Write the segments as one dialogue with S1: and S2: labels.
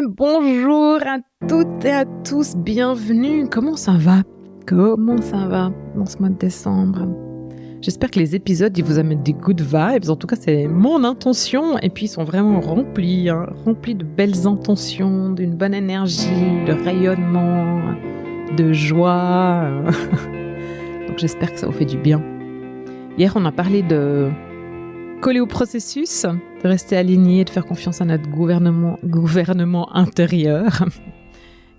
S1: Bonjour à toutes et à tous, bienvenue. Comment ça va dans ce mois de décembre? J'espère que les épisodes ils vous amènent des good vibes. En tout cas, c'est mon intention. Et puis, ils sont vraiment remplis de belles intentions, d'une bonne énergie, de rayonnement, de joie. Donc, j'espère que ça vous fait du bien. Hier, on a parlé de coller au processus, de rester aligné, de faire confiance à notre gouvernement intérieur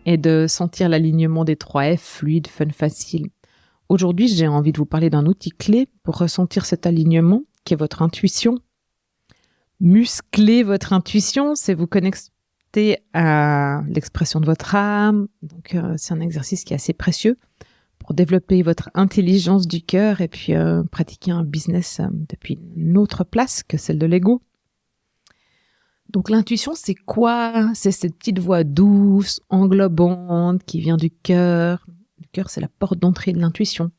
S1: et de sentir l'alignement des 3 F, fluide, fun, facile. Aujourd'hui, j'ai envie de vous parler d'un outil clé pour ressentir cet alignement, qui est votre intuition. Muscler votre intuition, c'est vous connecter à l'expression de votre âme. Donc, c'est un exercice qui est assez précieux pour développer votre intelligence du cœur et puis pratiquer un business depuis une autre place que celle de l'ego. Donc l'intuition, c'est quoi? C'est cette petite voix douce, englobante, qui vient du cœur. Le cœur, c'est la porte d'entrée de l'intuition.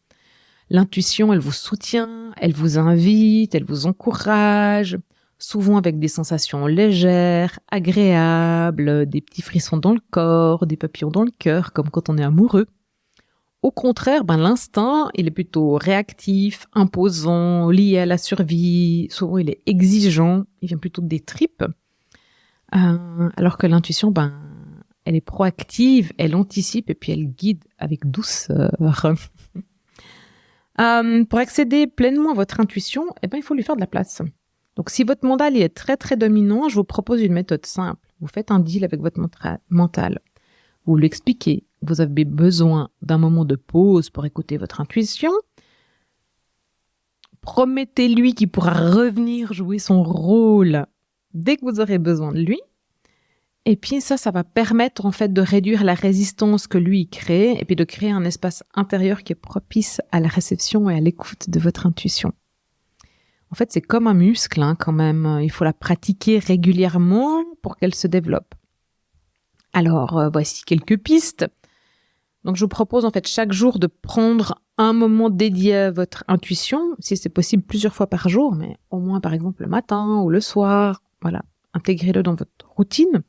S1: L'intuition, elle vous soutient, elle vous invite, elle vous encourage, souvent avec des sensations légères, agréables, des petits frissons dans le corps, des papillons dans le cœur, comme quand on est amoureux. Au contraire, l'instinct, il est plutôt réactif, imposant, lié à la survie. Souvent, il est exigeant, il vient plutôt des tripes. Alors que l'intuition, elle est proactive, elle anticipe et puis elle guide avec douceur. Pour accéder pleinement à votre intuition, il faut lui faire de la place. Donc, si votre mental il est très, très dominant, je vous propose une méthode simple. Vous faites un deal avec votre mental. Vous l'expliquez. Vous avez besoin d'un moment de pause pour écouter votre intuition. Promettez-lui qu'il pourra revenir jouer son rôle dès que vous aurez besoin de lui. Et puis ça va permettre en fait de réduire la résistance que lui crée et puis de créer un espace intérieur qui est propice à la réception et à l'écoute de votre intuition. En fait, c'est comme un muscle quand même. Il faut la pratiquer régulièrement pour qu'elle se développe. Alors, voici quelques pistes. Donc, je vous propose en fait chaque jour de prendre un moment dédié à votre intuition, si c'est possible plusieurs fois par jour, mais au moins par exemple le matin ou le soir. Voilà, intégrez-le dans votre routine.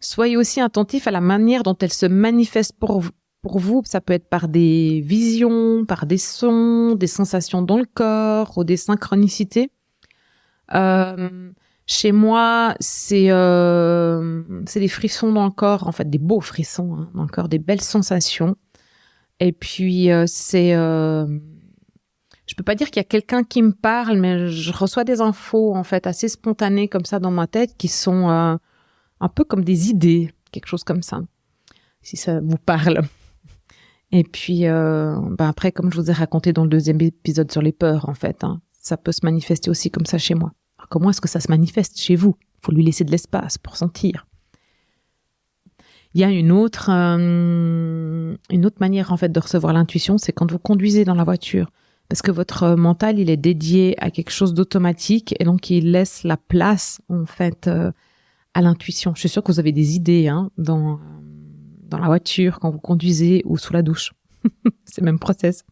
S1: Soyez aussi attentif à la manière dont elle se manifeste pour vous. Ça peut être par des visions, par des sons, des sensations dans le corps ou des synchronicités. Chez moi, c'est des frissons dans le corps, en fait, des beaux frissons dans le corps, des belles sensations. Et puis, je peux pas dire qu'il y a quelqu'un qui me parle, mais je reçois des infos, en fait, assez spontanées comme ça dans ma tête, qui sont un peu comme des idées, quelque chose comme ça, si ça vous parle. Et puis, après, comme je vous ai raconté dans le 2e épisode sur les peurs, en fait, ça peut se manifester aussi comme ça chez moi. Alors, comment est-ce que ça se manifeste chez vous? Il faut lui laisser de l'espace pour sentir. Il y a une autre manière, en fait, de recevoir l'intuition, c'est quand vous conduisez dans la voiture. Parce que votre mental, il est dédié à quelque chose d'automatique et donc il laisse la place, en fait, à l'intuition. Je suis sûre que vous avez des idées dans la voiture, quand vous conduisez ou sous la douche. C'est le même process.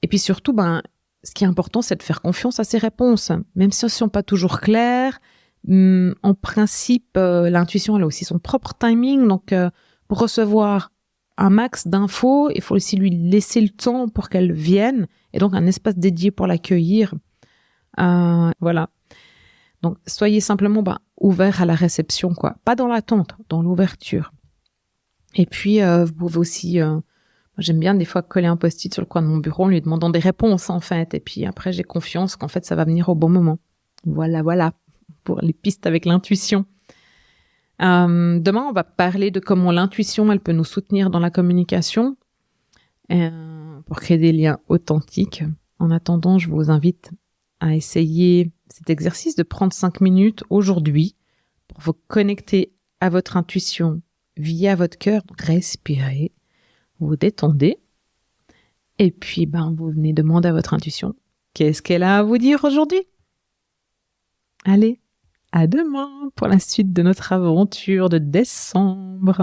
S1: Et puis surtout, ce qui est important, c'est de faire confiance à ses réponses. Même si elles ne sont pas toujours claires, en principe, l'intuition, elle a aussi son propre timing. Donc, pour recevoir un max d'infos, il faut aussi lui laisser le temps pour qu'elle vienne et donc un espace dédié pour l'accueillir. Voilà. Donc, soyez simplement ouvert à la réception, quoi. Pas dans l'attente, dans l'ouverture. Et puis, vous pouvez aussi... j'aime bien des fois coller un post-it sur le coin de mon bureau en lui demandant des réponses, en fait. Et puis après, j'ai confiance qu'en fait, ça va venir au bon moment. Voilà, pour les pistes avec l'intuition. Demain, on va parler de comment l'intuition, elle peut nous soutenir dans la communication pour créer des liens authentiques. En attendant, je vous invite à essayer cet exercice de prendre 5 minutes aujourd'hui pour vous connecter à votre intuition via votre cœur. Donc, respirez, vous détendez et puis vous venez demander à votre intuition qu'est-ce qu'elle a à vous dire aujourd'hui. Allez, à demain pour la suite de notre aventure de décembre.